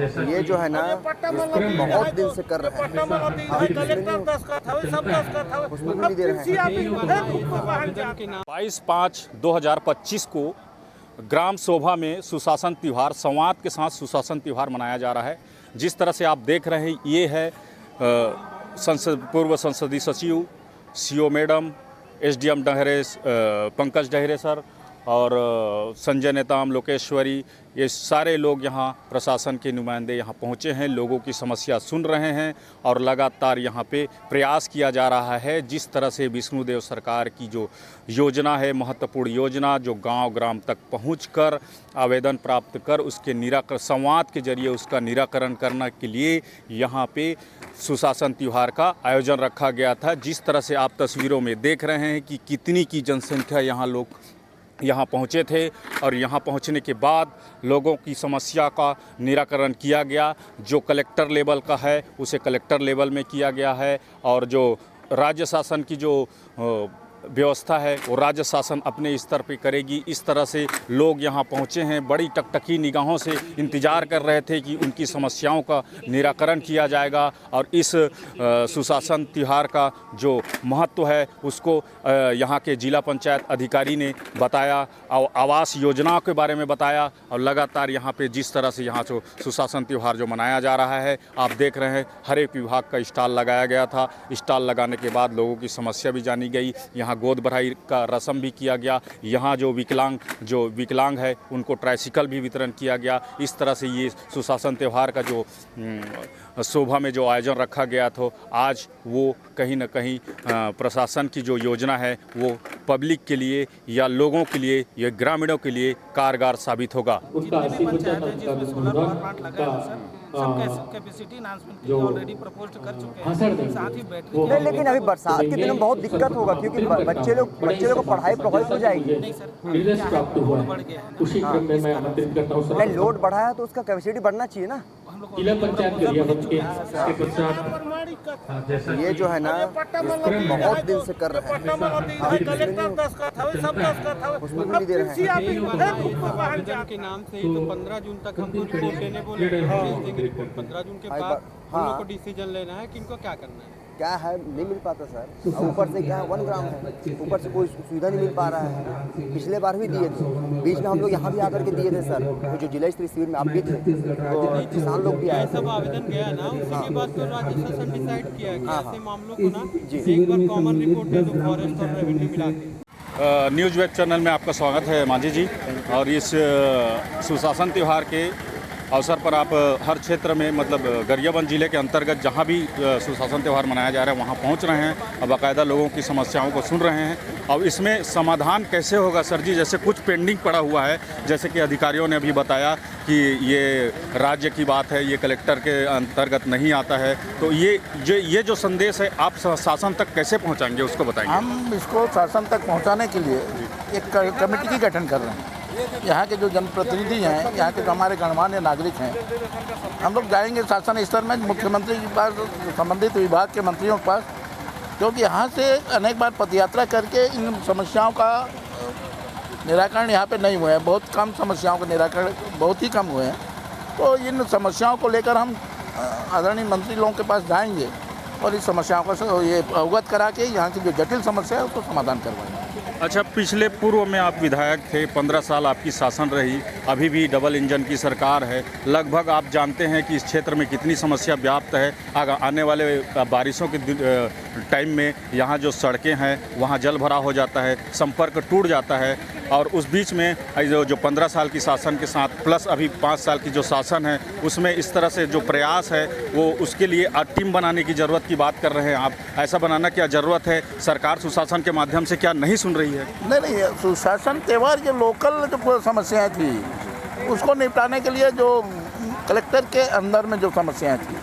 ये जो है ना इसको बहुत दिन से कर रहे हैं, उसमें भी नहीं दे रहे हैं। 22/5/2025 को ग्राम शोभा में सुशासन त्यौहार, संवाद के साथ सुशासन त्यौहार मनाया जा रहा है। जिस तरह से आप देख रहे हैं, ये है पूर्व संसदीय सचिव, CO madam, SDM Dahare Pankaj Dahare sir और संजय नेताम, लोकेश्वरी, ये सारे लोग यहाँ प्रशासन के नुमाइंदे यहाँ पहुँचे हैं, लोगों की समस्या सुन रहे हैं और लगातार यहाँ पे प्रयास किया जा रहा है। जिस तरह से विष्णुदेव सरकार की जो योजना है, महत्वपूर्ण योजना, जो गांव ग्राम तक पहुंचकर आवेदन प्राप्त कर उसके निराकरण, संवाद के जरिए उसका निराकरण करने के लिए यहाँ पे सुशासन त्यौहार का आयोजन रखा गया था। जिस तरह से आप तस्वीरों में देख रहे हैं कि कितनी की जनसंख्या यहाँ लोग यहाँ पहुँचे थे और यहाँ पहुँचने के बाद लोगों की समस्या का निराकरण किया गया। जो कलेक्टर लेवल का है उसे कलेक्टर लेवल में किया गया है और जो राज्य शासन की जो व्यवस्था है वो राज्य शासन अपने स्तर पे करेगी। इस तरह से लोग यहाँ पहुँचे हैं, बड़ी टकटकी निगाहों से इंतज़ार कर रहे थे कि उनकी समस्याओं का निराकरण किया जाएगा और इस सुशासन त्यौहार का जो महत्व है उसको यहाँ के जिला पंचायत अधिकारी ने बताया और आवास योजना के बारे में बताया। और लगातार यहाँ पे जिस तरह से यहाँ जो सुशासन त्यौहार जो मनाया जा रहा है, आप देख रहे हैं हर एक विभाग का स्टॉल लगाया गया था। स्टॉल लगाने के बाद लोगों की समस्या भी जानी गई। यहाँ गोद भराई का रस्म भी किया गया। यहाँ जो विकलांग है उनको ट्राइसिकल भी वितरण किया गया। इस तरह से ये सुशासन त्यौहार का जो शोभा में जो आयोजन रखा गया था, आज वो कहीं ना कहीं प्रशासन की जो योजना है वो पब्लिक के लिए या लोगों के लिए या ग्रामीणों के लिए कारगर साबित होगा। कैपेसिटी एनहांसमेंट की ऑलरेडी प्रपोज्ड कर चुके हैं, साथ ही बैटरी नहीं, लेकिन अभी बरसात के दिनों में बहुत दिक्कत होगा क्योंकि बच्चे लोग को पढ़ाई प्रभावित हो जाएगी। नहीं सर, लोड बढ़ गया है। उसी क्रम में मैं आमंत्रित करता हूं नहीं, लोड बढ़ा है तो उसका कैपेसिटी बढ़ना चाहिए ना। जिला पंचायत गरियाबंद के पश्चात ये जो है ना इसको बहुत दिन से कर रहे हैं, उसमें भी नहीं दे रहे हैं। के नाम से तो 15 जून तक हमको रिपोर्ट देने बोले, 15 जून के बाद हम लोग को डिसीजन लेना है कि इनको क्या करना है। क्या है, नहीं मिल पाता सर। ऊपर से क्या 1 ग्राम है, ऊपर से कोई सुविधा नहीं मिल पा रहा है। पिछले बार भी दिए थे, बीच में हम लोग यहाँ भी आकर के दिए थे सर, जो जिला स्तरीय शिविर में आप भी थे तो किसान लोग भी आए। सब आवेदन गया ना, उसी के बाद तो राज्य शासन डिसाइड किया कि ऐसे मामलों को ना एक बार कॉमन रिपोर्ट दे दो फॉरेस्ट और रेवेन्यू मिला के। न्यूज़ वेब चैनल में आपका स्वागत है मांझी जी। और इस सुशासन त्यौहार के अवसर पर आप हर क्षेत्र में, मतलब गरियाबंद जिले के अंतर्गत जहां भी सुशासन त्यौहार मनाया जा रहा है वहां पहुंच रहे हैं और बाकायदा लोगों की समस्याओं को सुन रहे हैं। अब इसमें समाधान कैसे होगा सर जी? जैसे कुछ पेंडिंग पड़ा हुआ है, जैसे कि अधिकारियों ने अभी बताया कि ये राज्य की बात है, ये कलेक्टर के अंतर्गत नहीं आता है, तो ये जो संदेश है आप शासन तक कैसे पहुँचाएंगे उसको बताएंगे। हम इसको शासन तक पहुँचाने के लिए एक कमेटी की गठन कर रहे हैं। यहाँ के जो जनप्रतिनिधि हैं, यहाँ के जो हमारे गणमान्य नागरिक हैं, हम लोग जाएंगे शासन स्तर में मुख्यमंत्री के पास, संबंधित विभाग के मंत्रियों के पास, क्योंकि यहाँ से अनेक बार पदयात्रा करके इन समस्याओं का निराकरण यहाँ पे नहीं हुआ है। बहुत कम समस्याओं का निराकरण बहुत ही कम हुए हैं। तो इन समस्याओं को लेकर हम आदरणीय मंत्री लोगों के पास जाएंगे और इस समस्याओं को ये अवगत करा के यहाँ की जो जटिल समस्या है उसको समाधान करवाएंगे। अच्छा, पिछले पूर्व में आप विधायक थे, 15 साल आपकी शासन रही, अभी भी डबल इंजन की सरकार है। लगभग आप जानते हैं कि इस क्षेत्र में कितनी समस्या व्याप्त है। आने वाले बारिशों के टाइम में यहाँ जो सड़कें हैं वहाँ जल भराव हो जाता है, संपर्क टूट जाता है। और उस बीच में जो 15 साल की शासन के साथ प्लस अभी 5 साल की जो शासन है उसमें इस तरह से जो प्रयास है वो उसके लिए टीम बनाने की ज़रूरत की बात कर रहे हैं आप। ऐसा बनाना क्या ज़रूरत है? सरकार सुशासन के माध्यम से क्या नहीं सुन रही है? नहीं, सुशासन त्यौहार जो लोकल जो समस्याएं थी उसको निपटाने के लिए जो कलेक्टर के अंदर में जो समस्याएं थी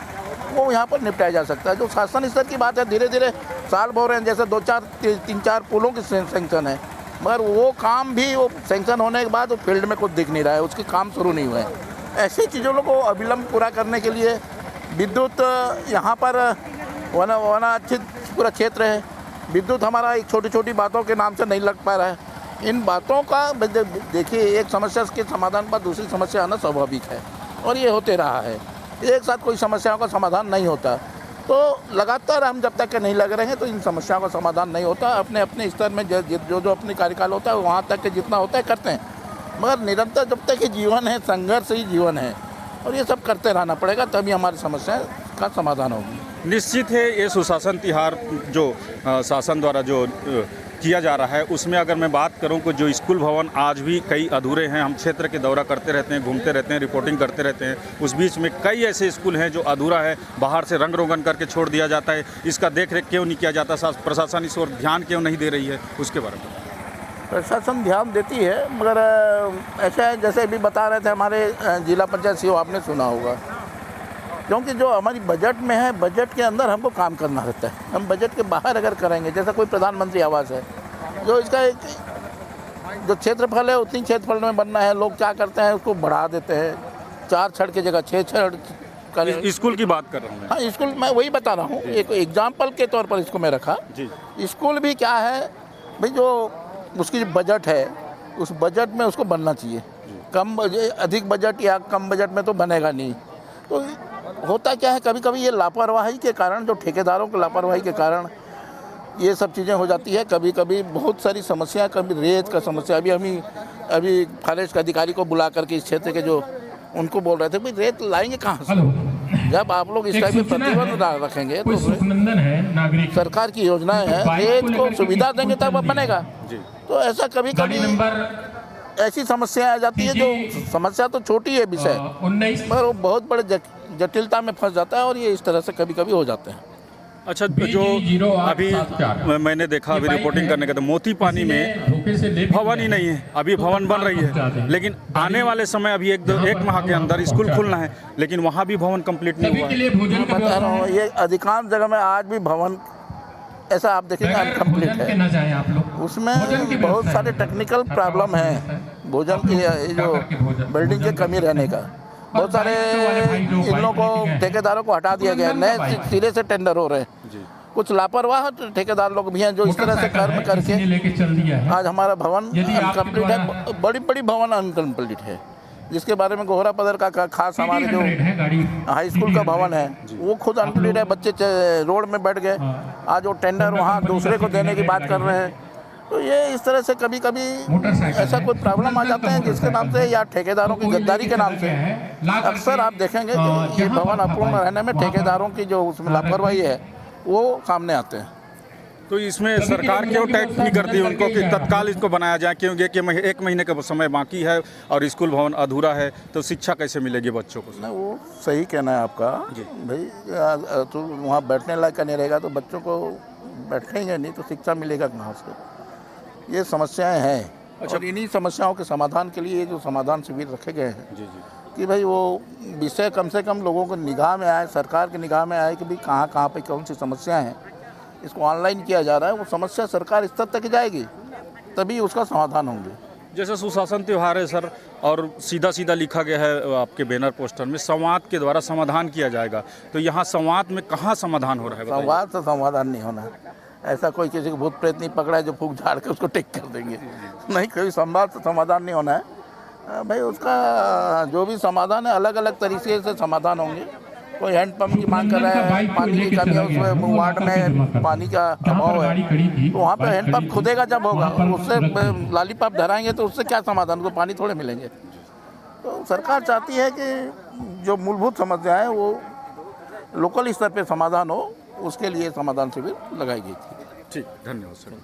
वो यहाँ पर निपटाया जा सकता है। जो शासन स्तर की बात है, धीरे धीरे साल भर रहे हैं, जैसे 3-4 पुलों की सेंक्शन है, मगर वो काम भी वो सेंक्शन होने के बाद वो फील्ड में कुछ दिख नहीं रहा है, उसके काम शुरू नहीं हुए हैं। ऐसी चीज़ों को अविलंब पूरा करने के लिए विद्युत यहाँ पर वनाच्छित पूरा क्षेत्र है, विद्युत हमारा एक छोटी छोटी बातों के नाम से नहीं लग पा रहा है। इन बातों का देखिए, एक समस्या के समाधान पर दूसरी समस्या आना स्वाभाविक है। और ये होते रहा है। एक साथ कोई समस्याओं का समाधान नहीं होता, तो लगातार हम जब तक के नहीं लग रहे हैं तो इन समस्याओं का समाधान नहीं होता। अपने अपने स्तर में जो अपनी कार्यकाल होता है वहाँ तक के जितना होता है करते हैं, मगर निरंतर जब तक ये जीवन है, संघर्ष ही जीवन है और ये सब करते रहना पड़ेगा, तभी हमारी समस्या का समाधान होगी। निश्चित है ये सुशासन तिहार जो शासन द्वारा जो किया जा रहा है, उसमें अगर मैं बात करूं कि जो स्कूल भवन आज भी कई अधूरे हैं। हम क्षेत्र के दौरा करते रहते हैं, घूमते रहते हैं, रिपोर्टिंग करते रहते हैं। उस बीच में कई ऐसे स्कूल हैं जो अधूरा है, बाहर से रंग रोगन करके छोड़ दिया जाता है। इसका देख रेख क्यों नहीं किया जाता, प्रशासन इस ओर ध्यान क्यों नहीं दे रही है, उसके बारे में? प्रशासन ध्यान देती है, मगर ऐसा है जैसे अभी बता रहे थे हमारे जिला पंचायत सीओ, आपने सुना होगा, क्योंकि जो हमारी बजट में है, बजट के अंदर हमको काम करना रहता है। हम बजट के बाहर अगर करेंगे, जैसा कोई प्रधानमंत्री आवास है, जो इसका एक जो क्षेत्रफल है उतनी क्षेत्रफल में बनना है, लोग क्या करते हैं उसको बढ़ा देते हैं, 4 छड़ की जगह 6 छड़ करें। स्कूल की बात कर रहा हूँ मैं। हाँ, स्कूल मैं वही बता रहा हूँ, एक एग्जाम्पल के तौर पर इसको मैं रखा। जी। स्कूल भी क्या है भाई, जो उसकी बजट है उस बजट में उसको बनना चाहिए। अधिक बजट या कम बजट में तो बनेगा नहीं। तो होता क्या है, कभी कभी ये लापरवाही के कारण, जो ठेकेदारों की लापरवाही के कारण ये सब चीज़ें हो जाती है। कभी कभी बहुत सारी समस्या, कभी रेत का समस्या। अभी फॉरेस्ट के अधिकारी को बुला करके इस क्षेत्र के जो उनको बोल रहे थे भाई रेत लाएंगे कहाँ से? जब आप लोग इस टाइप में प्रतिबंध रखेंगे तो सरकार की योजनाएं हैं, रेत को सुविधा देंगे तब अब बनेगा। तो ऐसा कभी कभी ऐसी समस्या आ जाती है, जो समस्या तो छोटी है विषय, मगर वो बहुत बड़े जटिलता में फंस जाता है और ये इस तरह से कभी कभी हो जाते हैं। अच्छा, जो अभी मैंने देखा, अभी रिपोर्टिंग करने का, तो मोती पानी में भवन ही नहीं है। अभी भवन बन रही है, लेकिन आने वाले समय अभी एक माह के अंदर स्कूल खुलना है, लेकिन वहाँ भी भवन कंप्लीट नहीं हुआ है। बता रहा हूँ, ये अधिकांश जगह में आज भी भवन ऐसा आप देखिए अनकम्प्लीट है। उसमें बहुत सारे टेक्निकल प्रॉब्लम है, भोजन की जो बिल्डिंग की कमी रहने का। बहुत सारे इन लोगों को ठेकेदारों को हटा दिया गया, नए सिरे से टेंडर हो रहे हैं। कुछ लापरवाह ठेकेदार लोग भी हैं जो इस तरह से कर्म करके आज हमारा भवन अनकम्प्लीट है, बड़ी बड़ी भवन अनकम्प्लीट है, जिसके बारे में गोहरा पदर का खास हमारे जो हाई स्कूल का भवन है वो खुद अनकम्प्लीट है। बच्चे रोड में बैठ गए, आज वो टेंडर वहाँ दूसरे को देने की बात कर रहे हैं। तो ये इस तरह से कभी कभी ऐसा कोई प्रॉब्लम आ जाते हैं जिसके नाम से या ठेकेदारों की गद्दारी के नाम से अक्सर आप देखेंगे कि ये भवन अपूर्ण रहने में ठेकेदारों की जो उसमें लापरवाही है वो सामने आते हैं। तो इसमें सरकार क्यों टैक्स नहीं करती उनको कि तत्काल इसको बनाया जाए, क्योंकि एक महीने का समय बाकी है और स्कूल भवन अधूरा है, तो शिक्षा कैसे मिलेगी बच्चों को? नहीं, वो सही कहना है आपका भाई, तो वहाँ बैठने लायक का नहीं रहेगा तो बच्चों को बैठेंगे नहीं तो शिक्षा मिलेगा कहाँ से? ये समस्याएं हैं। अच्छा, और इन्हीं समस्याओं के समाधान के लिए जो समाधान शिविर रखे गए हैं कि भाई वो विषय कम से कम लोगों को निगाह में आए, सरकार की निगाह में आए कि भाई कहाँ कहाँ पे कौन सी समस्या हैं। इसको ऑनलाइन किया जा रहा है, वो समस्या सरकार स्तर तक जाएगी तभी उसका समाधान होंगे। जैसे सुशासन त्यौहार है सर, और सीधा सीधा लिखा गया है आपके बैनर पोस्टर में, संवाद के द्वारा समाधान किया जाएगा, तो यहाँ संवाद में कहाँ समाधान हो रहा है? संवाद से समाधान नहीं होना है। ऐसा कोई किसी को भूत प्रेत नहीं पकड़ा है जो फूक झाड़ के उसको टेक कर देंगे, नहीं, कोई संवाद से समाधान नहीं होना है भाई। उसका जो भी समाधान है अलग अलग तरीके से समाधान होंगे। कोई हैंडपम्प की मांग कर रहा है, पानी की कमी है, उसमें वार्ड में पानी का अभाव है, तो वहाँ पे हैंडपम्प खुदेगा जब होगा, उससे लॉलीपॉप धराएंगे तो उससे क्या समाधान, उसको पानी थोड़े मिलेंगे। तो सरकार चाहती है कि जो मूलभूत समस्या है वो लोकल स्तर पे समाधान हो, उसके लिए समाधान शिविर लगाई गई थी। ठीक, धन्यवाद सर।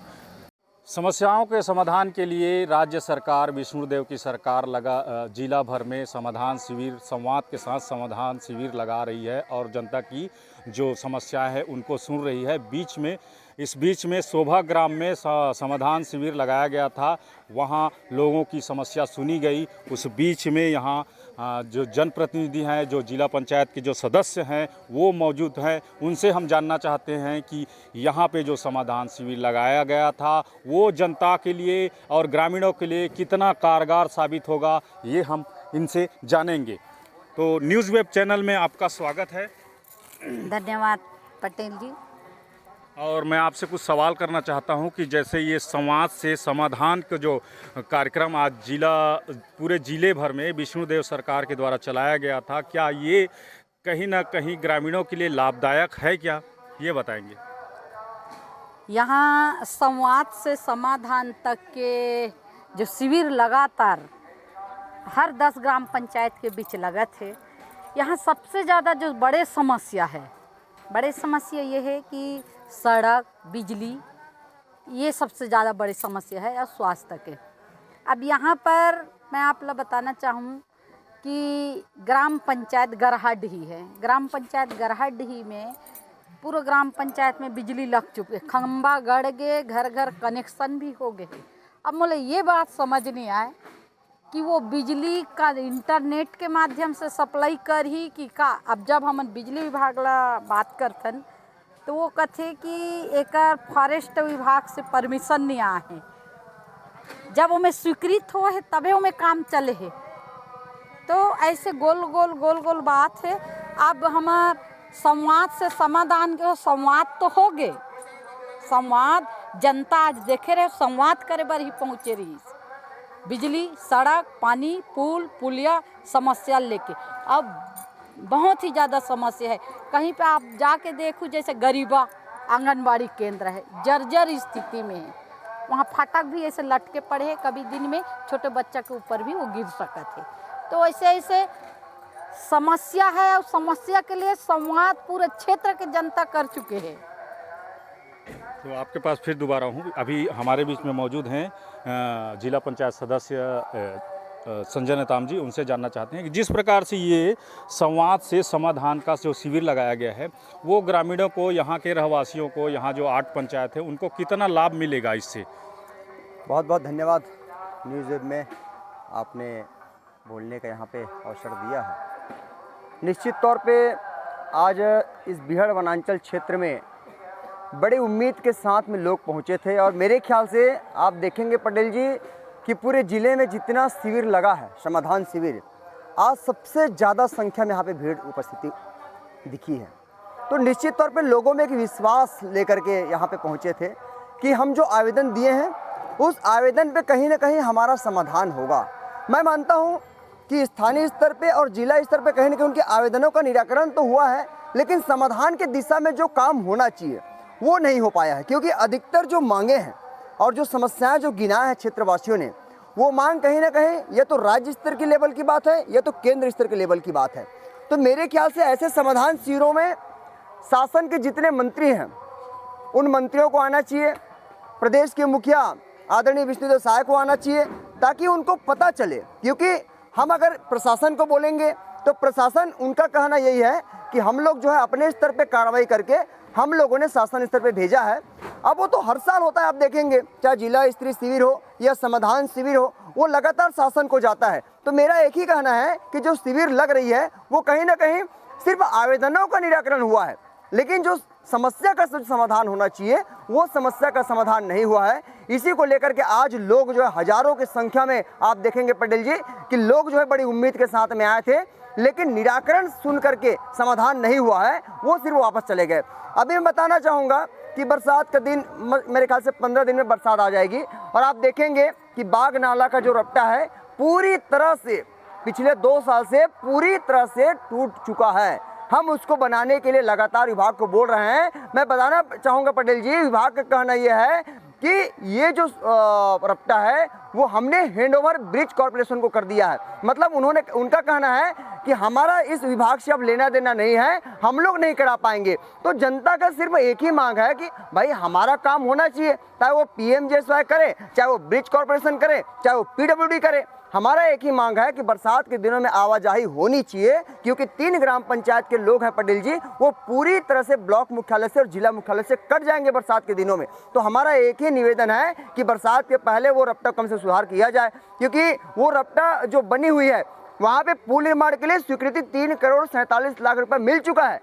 समस्याओं के समाधान के लिए राज्य सरकार, विष्णुदेव की सरकार जिला भर में समाधान शिविर, संवाद के साथ समाधान शिविर लगा रही है और जनता की जो समस्या है उनको सुन रही है। इस बीच में शोभा ग्राम में समाधान शिविर लगाया गया था, वहाँ लोगों की समस्या सुनी गई। उस बीच में यहाँ जो जनप्रतिनिधि हैं, जो जिला पंचायत के जो सदस्य हैं वो मौजूद हैं, उनसे हम जानना चाहते हैं कि यहाँ पे जो समाधान शिविर लगाया गया था वो जनता के लिए और ग्रामीणों के लिए कितना कारगर साबित होगा, ये हम इनसे जानेंगे। तो न्यूज़ वेब चैनल में आपका स्वागत है। धन्यवाद पटेल जी। और मैं आपसे कुछ सवाल करना चाहता हूं कि जैसे ये संवाद से समाधान का जो कार्यक्रम आज पूरे जिले भर में विष्णुदेव सरकार के द्वारा चलाया गया था, क्या ये कहीं ना कहीं ग्रामीणों के लिए लाभदायक है क्या, ये बताएंगे। यहाँ संवाद से समाधान तक के जो शिविर लगातार हर 10 ग्राम पंचायत के बीच लगे थे, यहाँ सबसे ज़्यादा जो बड़े समस्या ये है कि सड़क, बिजली, ये सबसे ज़्यादा बड़ी समस्या है, और स्वास्थ्य के। अब यहाँ पर मैं आप लोग बताना चाहूँ कि ग्राम पंचायत गरहाडीही है। ग्राम पंचायत गरहाडीही में पूरा ग्राम पंचायत में बिजली लग चुकी है, खंबा गड़ गए, घर घर कनेक्शन भी हो गए। अब मुझे ये बात समझ नहीं आए कि वो बिजली का इंटरनेट के माध्यम से सप्लाई कर ही कि का। अब जब हम बिजली विभाग ला बात करथन तो वो कहते कि एक फॉरेस्ट विभाग से परमिशन नहीं आए है, जब हमें स्वीकृत हो है तबे हमें काम चले है। तो ऐसे गोल गोल बात है। अब हमार संवाद से समाधान के संवाद तो हो गए, संवाद जनता आज देखे रहे, संवाद करे बर ही पहुँचे रही। बिजली, सड़क, पानी, पुलिया समस्या लेके अब बहुत ही ज़्यादा समस्या है। कहीं पे आप जाके देखो, जैसे गरीबा आंगनबाड़ी केंद्र है, जर्जर स्थिति में है, वहाँ फाटक भी ऐसे लटके पड़े हैं, कभी दिन में छोटे बच्चा के ऊपर भी वो गिर सकते थे। तो ऐसे समस्या है, और समस्या के लिए संवाद पूरे क्षेत्र के जनता कर चुके हैं। तो आपके पास फिर दोबारा हूँ, अभी हमारे बीच में मौजूद हैं जिला पंचायत सदस्य संजय नेताम जी। उनसे जानना चाहते हैं कि जिस प्रकार से ये संवाद से समाधान का जो शिविर लगाया गया है, वो ग्रामीणों को, यहाँ के रहवासियों को, यहाँ जो 8 पंचायत है, उनको कितना लाभ मिलेगा इससे। बहुत बहुत धन्यवाद न्यूज़ वेब में आपने बोलने का यहाँ पे अवसर दिया है। निश्चित तौर पे आज इस बिहड़ वनांचल क्षेत्र में बड़ी उम्मीद के साथ में लोग पहुँचे थे, और मेरे ख्याल से आप देखेंगे पटेल जी कि पूरे ज़िले में जितना शिविर लगा है, समाधान शिविर, आज सबसे ज़्यादा संख्या में यहाँ पे भीड़ उपस्थिति दिखी है। तो निश्चित तौर पे लोगों में एक विश्वास लेकर के यहाँ पे पहुँचे थे कि हम जो आवेदन दिए हैं उस आवेदन पे कहीं ना कहीं हमारा समाधान होगा। मैं मानता हूँ कि स्थानीय स्तर पे और जिला स्तर पे कहीं ना कहीं उनके आवेदनों का निराकरण तो हुआ है, लेकिन समाधान के दिशा में जो काम होना चाहिए वो नहीं हो पाया है, क्योंकि अधिकतर जो मांगे हैं और जो समस्याएं जो गिनाया है क्षेत्रवासियों ने, वो मांग कहीं ना कहीं या तो राज्य स्तर की लेवल की बात है या तो केंद्र स्तर के लेवल की बात है। तो मेरे ख्याल से ऐसे समाधान शिविरों में शासन के जितने मंत्री हैं उन मंत्रियों को आना चाहिए, प्रदेश के मुखिया आदरणीय विष्णुदेव साय को आना चाहिए, ताकि उनको पता चले। क्योंकि हम अगर प्रशासन को बोलेंगे तो प्रशासन, उनका कहना यही है कि हम लोग जो है अपने स्तर पे कार्रवाई करके हम लोगों ने शासन स्तर पे भेजा है। अब वो तो हर साल होता है, आप देखेंगे चाहे जिला स्तरीय शिविर हो या समाधान शिविर हो, वो लगातार शासन को जाता है। तो मेरा एक ही कहना है कि जो शिविर लग रही है वो कहीं ना कहीं सिर्फ आवेदनों का निराकरण हुआ है, लेकिन जो समस्या का समाधान होना चाहिए वो समस्या का समाधान नहीं हुआ है। इसी को लेकर के आज लोग जो है हजारों की संख्या में आप देखेंगे पटेल जी कि लोग जो है बड़ी उम्मीद के साथ में आए थे, लेकिन निराकरण सुन करके समाधान नहीं हुआ है, वो सिर्फ वापस चले गए। अभी मैं बताना चाहूँगा कि बरसात का दिन, मेरे ख्याल से 15 दिन में बरसात आ जाएगी, और आप देखेंगे कि बाग नाला का जो रपटा है पूरी तरह से पिछले 2 साल से पूरी तरह से टूट चुका है। हम उसको बनाने के लिए लगातार विभाग को बोल रहे हैं। मैं बताना चाहूँगा पटेल जी, विभाग का कहना यह है कि ये जो रपटा है वो हमने हैंडओवर ब्रिज कॉर्पोरेशन को कर दिया है। मतलब उनका कहना है कि हमारा इस विभाग से अब लेना देना नहीं है, हम लोग नहीं करा पाएंगे। तो जनता का सिर्फ एक ही मांग है कि भाई हमारा काम होना चाहिए, चाहे वो PMJSY करे, चाहे वो ब्रिज कॉर्पोरेशन करे, चाहे वो PWD करे। हमारा एक ही मांग है कि बरसात के दिनों में आवाजाही होनी चाहिए, क्योंकि 3 ग्राम पंचायत के लोग हैं पटेल जी, वो पूरी तरह से ब्लॉक मुख्यालय से और जिला मुख्यालय से कट जाएंगे बरसात के दिनों में। तो हमारा एक ही निवेदन है कि बरसात के पहले वो रपटा कम से सुधार किया जाए, क्योंकि वो रपटा जो बनी हुई है वहाँ पे पुल निर्माण के लिए स्वीकृति 3 करोड़ 47 लाख रुपए मिल चुका है,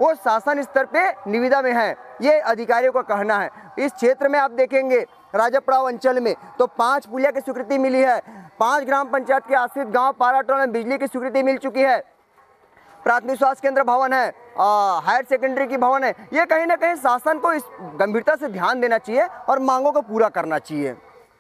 वो शासन स्तर पे निविदा में है, ये अधिकारियों का कहना है। इस क्षेत्र में आप देखेंगे राजापड़ाव अंचल में तो 5 पुलिया की स्वीकृति मिली है, 5 ग्राम पंचायत के आश्रित गांव पाराटोल में बिजली की स्वीकृति मिल चुकी है, प्राथमिक स्वास्थ्य केंद्र भवन है, हायर सेकेंडरी की भवन है, ये कहीं ना कहीं शासन को इस गंभीरता से ध्यान देना चाहिए और मांगों को पूरा करना चाहिए।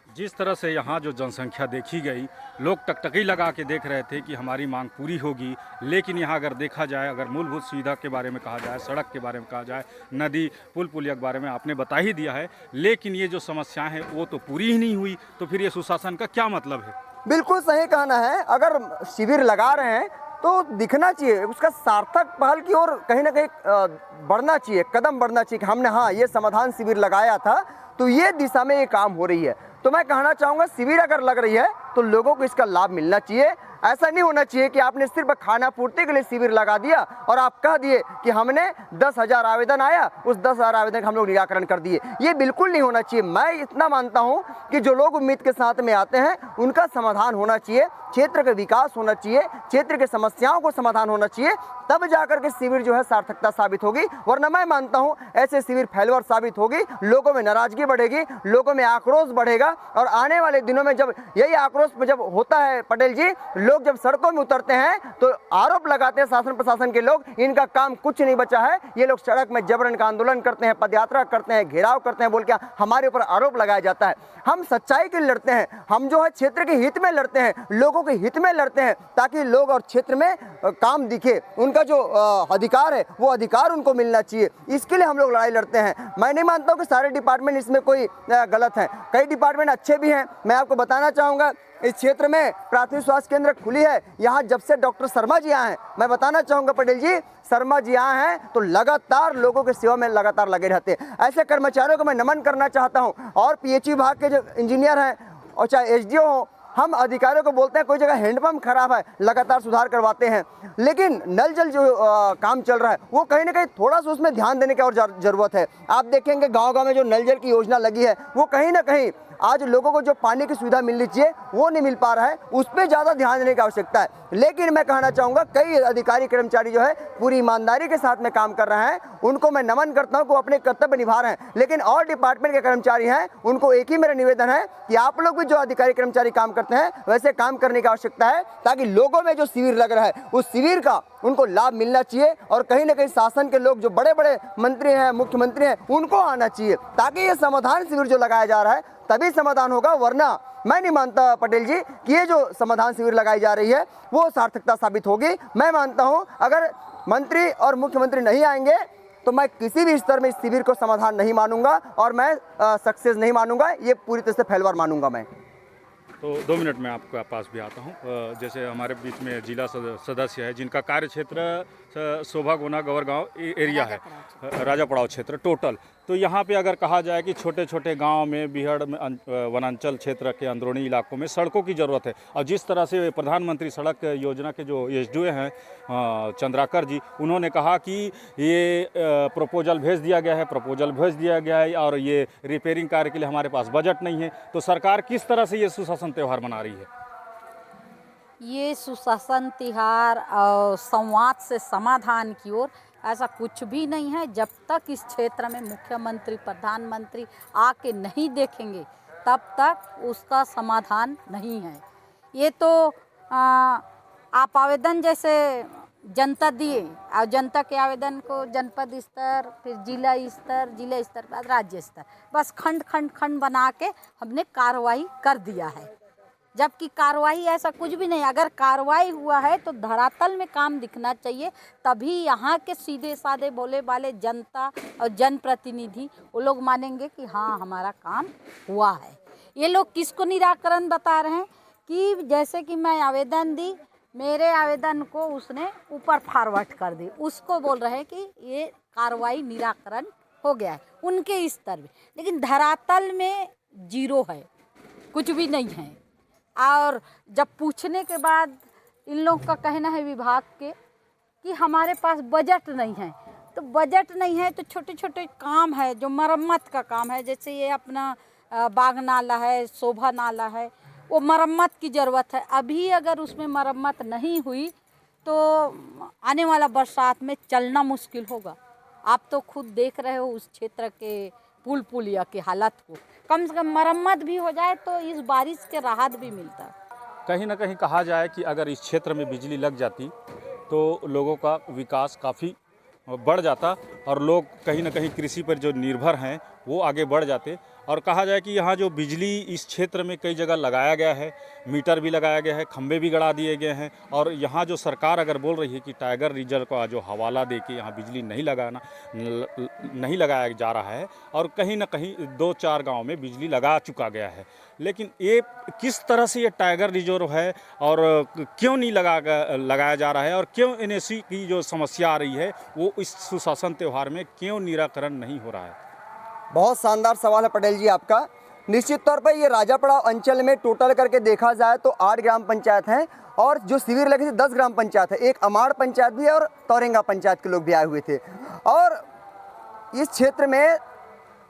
जिस तरह से यहाँ जो जनसंख्या देखी गई, लोग टकटकी लगा के देख रहे थे कि हमारी मांग पूरी होगी, लेकिन यहाँ अगर देखा जाए, अगर मूलभूत सुविधा के बारे में कहा जाए, सड़क के बारे में कहा जाए, नदी पुल पुलिया के बारे में आपने बता ही दिया है, लेकिन ये जो समस्याएं हैं वो तो पूरी ही नहीं हुई, तो फिर ये सुशासन का क्या मतलब है? बिल्कुल सही कहना है। अगर शिविर लगा रहे हैं तो दिखना चाहिए, उसका सार्थक पहल की ओर कहीं ना कहीं बढ़ना चाहिए, कदम बढ़ना चाहिए कि हमने हाँ ये समाधान शिविर लगाया था तो ये दिशा में ये काम हो रही है। तो मैं कहना चाहूँगा शिविर अगर लग रही है तो लोगों को इसका लाभ मिलना चाहिए। ऐसा नहीं होना चाहिए कि आपने सिर्फ खाना पूर्ति के लिए शिविर लगा दिया और आप कह दिए कि हमने 10,000 आवेदन आया, उस 10,000 आवेदन का हम लोग निराकरण कर दिए। ये बिल्कुल नहीं होना चाहिए। मैं इतना मानता हूँ कि जो लोग उम्मीद के साथ में आते हैं उनका समाधान होना चाहिए, क्षेत्र का विकास होना चाहिए, क्षेत्र के समस्याओं को समाधान होना चाहिए, तब जाकर के शिविर जो है सार्थकता साबित होगी। वरना मैं मानता हूँ ऐसे शिविर फेलवर साबित होगी, लोगों में नाराजगी बढ़ेगी, लोगों में आक्रोश बढ़ेगा और आने वाले दिनों में जब यही आक्रोश जब होता है पटेल जी, लोग जब सड़कों में उतरते हैं तो आरोप लगाते हैं शासन प्रशासन के लोग, इनका काम कुछ नहीं बचा है, ये लोग सड़क में जबरन का आंदोलन करते हैं, पदयात्रा करते हैं, घेराव करते हैं, बोल के हमारे ऊपर आरोप लगाया जाता है। हम सच्चाई के लिए लड़ते हैं, हम जो है क्षेत्र के हित में लड़ते हैं, लोगों के हित में लड़ते हैं, ताकि लोग और क्षेत्र में काम दिखे, उनका जो अधिकार है वो अधिकार उनको मिलना चाहिए। इसके लिए हम लोग लड़ाई लड़ते हैं। मैं नहीं मानता हूँ कि सारे डिपार्टमेंट इसमें कोई गलत हैं, कई डिपार्टमेंट अच्छे भी हैं। मैं आपको बताना चाहूँगा इस क्षेत्र में प्राथमिक स्वास्थ्य केंद्र खुली है, यहाँ जब से डॉक्टर शर्मा जी आए हैं, मैं बताना चाहूँगा पटेल जी, शर्मा जी आए हैं तो लगातार लोगों की सेवा में लगातार लगे रहते हैं। ऐसे कर्मचारियों को मैं नमन करना चाहता हूँ। और पीएचई विभाग के जो इंजीनियर हैं और चाहे एसडीओ हो, हम अधिकारियों को बोलते हैं कोई जगह हैंडपंप खराब है, लगातार सुधार करवाते हैं, लेकिन नल जल जो काम चल रहा है वो कहीं ना कहीं थोड़ा सा उसमें ध्यान देने की और ज़रूरत है। आप देखेंगे गांव-गांव में जो नल जल की योजना लगी है वो कहीं ना कहीं आज लोगों को जो पानी की सुविधा मिलनी चाहिए वो नहीं मिल पा रहा है, उस पर ज़्यादा ध्यान देने की आवश्यकता है। लेकिन मैं कहना चाहूँगा कई अधिकारी कर्मचारी जो है पूरी ईमानदारी के साथ में काम कर रहे हैं, उनको मैं नमन करता हूँ कि वो अपने कर्तव्य निभा रहे हैं। लेकिन और डिपार्टमेंट के कर्मचारी हैं, उनको एक ही मेरा निवेदन है कि आप लोग भी जो अधिकारी कर्मचारी काम करते हैं वैसे काम करने की आवश्यकता है, ताकि लोगों में जो शिविर लग रहा है उस शिविर का उनको लाभ मिलना चाहिए और कहीं ना कहीं शासन के लोग जो बड़े बड़े मंत्री हैं, मुख्यमंत्री हैं, उनको आना चाहिए, ताकि ये समाधान शिविर जो लगाया जा रहा है तभी समाधान होगा। वरना मैं नहीं मानता पटेल जी कि ये जो समाधान शिविर लगाई जा रही है वो सार्थकता साबित होगी। मैं मानता हूँ अगर मंत्री और मुख्यमंत्री नहीं आएंगे तो मैं किसी भी स्तर में इस शिविर को समाधान नहीं मानूंगा और मैं सक्सेस नहीं मानूंगा, ये पूरी तरह से फेलवार मानूंगा मैं। तो 2 मिनट में आपके पास भी आता हूँ। जैसे हमारे बीच में जिला सदस्य है जिनका कार्य क्षेत्र शोभा गोना गौरगांव एरिया है, राजा पड़ाव क्षेत्र टोटल। तो यहाँ पे अगर कहा जाए कि छोटे छोटे गांव में बिहड़ में वनांचल क्षेत्र के अंदरूनी इलाकों में सड़कों की ज़रूरत है, और जिस तरह से प्रधानमंत्री सड़क योजना के जो एसडीओ हैं चंद्राकर जी, उन्होंने कहा कि ये प्रपोजल भेज दिया गया है और ये रिपेयरिंग कार्य के लिए हमारे पास बजट नहीं है। तो सरकार किस तरह से ये सुशासन त्यौहार मना रही है? ये सुशासन त्यौहार और संवाद से समाधान की ओर ऐसा कुछ भी नहीं है। जब तक इस क्षेत्र में मुख्यमंत्री प्रधानमंत्री आके नहीं देखेंगे तब तक उसका समाधान नहीं है। ये तो आप आवेदन जैसे जनता दिए और जनता के आवेदन को जनपद स्तर, फिर जिला स्तर बाद राज्य स्तर, बस खंड बना के हमने कार्रवाई कर दिया है, जबकि कार्रवाई ऐसा कुछ भी नहीं। अगर कार्रवाई हुआ है तो धरातल में काम दिखना चाहिए, तभी यहाँ के सीधे साधे बोले वाले जनता और जनप्रतिनिधि वो लोग मानेंगे कि हाँ हमारा काम हुआ है। ये लोग किसको निराकरण बता रहे हैं कि जैसे कि मैं आवेदन दी, मेरे आवेदन को उसने ऊपर फॉरवर्ड कर दी, उसको बोल रहे हैं कि ये कार्रवाई निराकरण हो गया है उनके स्तर में, लेकिन धरातल में जीरो है, कुछ भी नहीं है। और जब पूछने के बाद इन लोग का कहना है विभाग के कि हमारे पास बजट नहीं है, तो बजट नहीं है तो छोटे छोटे काम है जो मरम्मत का काम है, जैसे ये अपना बाग नाला है, शोभा नाला है, वो मरम्मत की ज़रूरत है। अभी अगर उसमें मरम्मत नहीं हुई तो आने वाला बरसात में चलना मुश्किल होगा। आप तो खुद देख रहे हो उस क्षेत्र के पुल पुलिया की हालत को, कम से कम मरम्मत भी हो जाए तो इस बारिश के राहत भी मिलता। कहीं ना कहीं कहा जाए कि अगर इस क्षेत्र में बिजली लग जाती तो लोगों का विकास काफ़ी बढ़ जाता और लोग कहीं ना कहीं कृषि पर जो निर्भर हैं वो आगे बढ़ जाते। और कहा जाए कि यहाँ जो बिजली इस क्षेत्र में कई जगह लगाया गया है, मीटर भी लगाया गया है, खंभे भी गड़ा दिए गए हैं। और यहाँ जो सरकार अगर बोल रही है कि टाइगर रिजर्व का जो हवाला दे के यहाँ बिजली नहीं लगाया जा रहा है, और कहीं ना कहीं 2-4 गांव में बिजली लगा चुका गया है, लेकिन ये किस तरह से ये टाइगर रिजर्व है और क्यों नहीं लगाया जा रहा है, और क्यों NAC की जो समस्या आ रही है वो इस सुशासन त्यौहार में क्यों निराकरण नहीं हो रहा है? बहुत शानदार सवाल है पटेल जी आपका। निश्चित तौर पर ये राजापड़ा अंचल में टोटल करके देखा जाए तो 8 ग्राम पंचायत हैं, और जो शिविर लगे थे 10 ग्राम पंचायत है। एक अमाड़ पंचायत भी है और तौरेंगा पंचायत के लोग भी आए हुए थे। और इस क्षेत्र में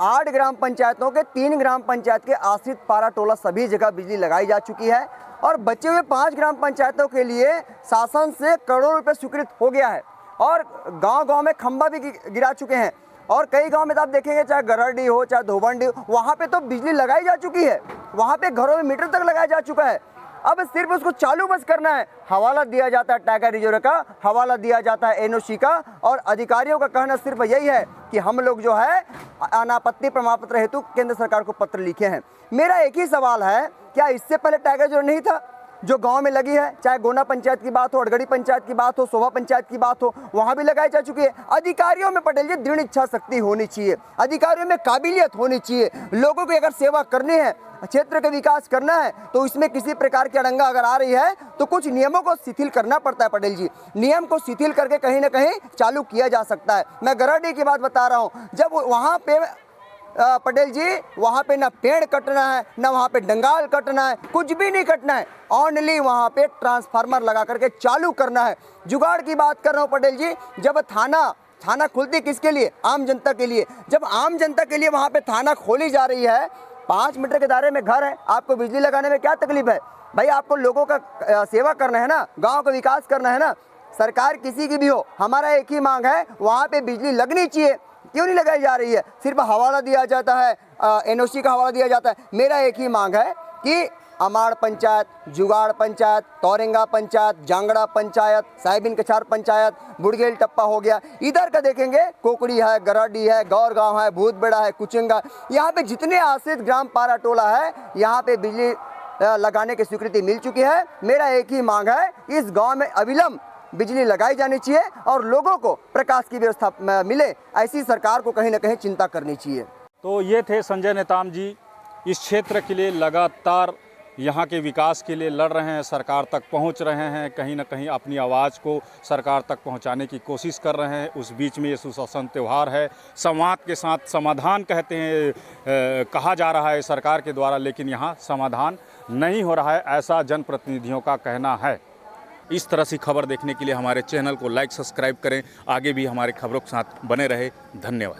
8 ग्राम पंचायतों के 3 ग्राम पंचायत के आश्रित पारा टोला सभी जगह बिजली लगाई जा चुकी है, और बचे हुए 5 ग्राम पंचायतों के लिए शासन से करोड़ों रुपये स्वीकृत हो गया है, और गांव-गांव में खंभा भी गिरा चुके हैं। और कई गांव में तो आप देखेंगे, चाहे गरहडी हो चाहे धोबंडी हो, वहाँ पे तो बिजली लगाई जा चुकी है, वहाँ पे घरों में मीटर तक लगाया जा चुका है। अब सिर्फ उसको चालू बस करना है। हवाला दिया जाता है टाइगर रिजर्व का, हवाला दिया जाता है NOC का, और अधिकारियों का कहना सिर्फ यही है कि हम लोग जो है अनापत्ति प्रमाण पत्र हेतु केंद्र सरकार को पत्र लिखे हैं। मेरा एक ही सवाल है, क्या इससे पहले टाइगर रिजर्व नहीं था जो गांव में लगी है? चाहे गोना पंचायत की बात हो, अड़गड़ी पंचायत की बात हो, शोभा पंचायत की बात हो, वहां भी लगाई जा चुकी है। अधिकारियों में पटेल जी दृढ़ इच्छा शक्ति होनी चाहिए, अधिकारियों में काबिलियत होनी चाहिए। लोगों की अगर सेवा करनी है, क्षेत्र का विकास करना है, तो इसमें किसी प्रकार की अड़ंगा अगर आ रही है तो कुछ नियमों को शिथिल करना पड़ता है पटेल जी। नियम को शिथिल करके कहीं ना कहीं चालू किया जा सकता है। मैं गरहडी की बात बता रहा हूँ, जब वहाँ पे पटेल जी वहाँ पे ना पेड़ कटना है, ना वहाँ पे डंगाल कटना है, कुछ भी नहीं कटना है, ओनली वहाँ पे ट्रांसफार्मर लगा करके चालू करना है। जुगाड़ की बात कर रहा हूँ पटेल जी, जब थाना खुलती किसके लिए? आम जनता के लिए। जब आम जनता के लिए वहाँ पे थाना खोली जा रही है, 5 मीटर के दायरे में घर है, आपको बिजली लगाने में क्या तकलीफ है भाई? आपको लोगों का सेवा करना है ना, गाँव का विकास करना है ना। सरकार किसी की भी हो, हमारा एक ही मांग है, वहाँ पे बिजली लगनी चाहिए। क्यों नहीं लगाई जा रही है? सिर्फ हवाला दिया जाता है, NOC का हवाला दिया जाता है। मेरा एक ही मांग है कि अमाड़ पंचायत, जुगाड़ पंचायत, तौरेंगा पंचायत, जांगड़ा पंचायत, साहिबिन कछार पंचायत, बुड़गेल टप्पा हो गया, इधर का देखेंगे कोकड़ी है, गराडी है, गौर गांव है, भूतबेड़ा है, कुचिंगा, यहाँ पे जितने आश्रित ग्राम पारा टोला है, यहाँ पे बिजली लगाने की स्वीकृति मिल चुकी है। मेरा एक ही मांग है, इस गाँव में अविलंब बिजली लगाई जानी चाहिए और लोगों को प्रकाश की व्यवस्था मिले, ऐसी सरकार को कहीं ना कहीं चिंता करनी चाहिए। तो ये थे संजय नेताम जी, इस क्षेत्र के लिए लगातार यहाँ के विकास के लिए लड़ रहे हैं, सरकार तक पहुँच रहे हैं, कहीं ना कहीं अपनी आवाज़ को सरकार तक पहुँचाने की कोशिश कर रहे हैं। उस बीच में ये सुशासन त्यौहार है, संवाद के साथ समाधान कहते हैं कहा जा रहा है सरकार के द्वारा, लेकिन यहाँ समाधान नहीं हो रहा है, ऐसा जनप्रतिनिधियों का कहना है। इस तरह से खबर देखने के लिए हमारे चैनल को लाइक सब्सक्राइब करें, आगे भी हमारे खबरों के साथ बने रहे। धन्यवाद।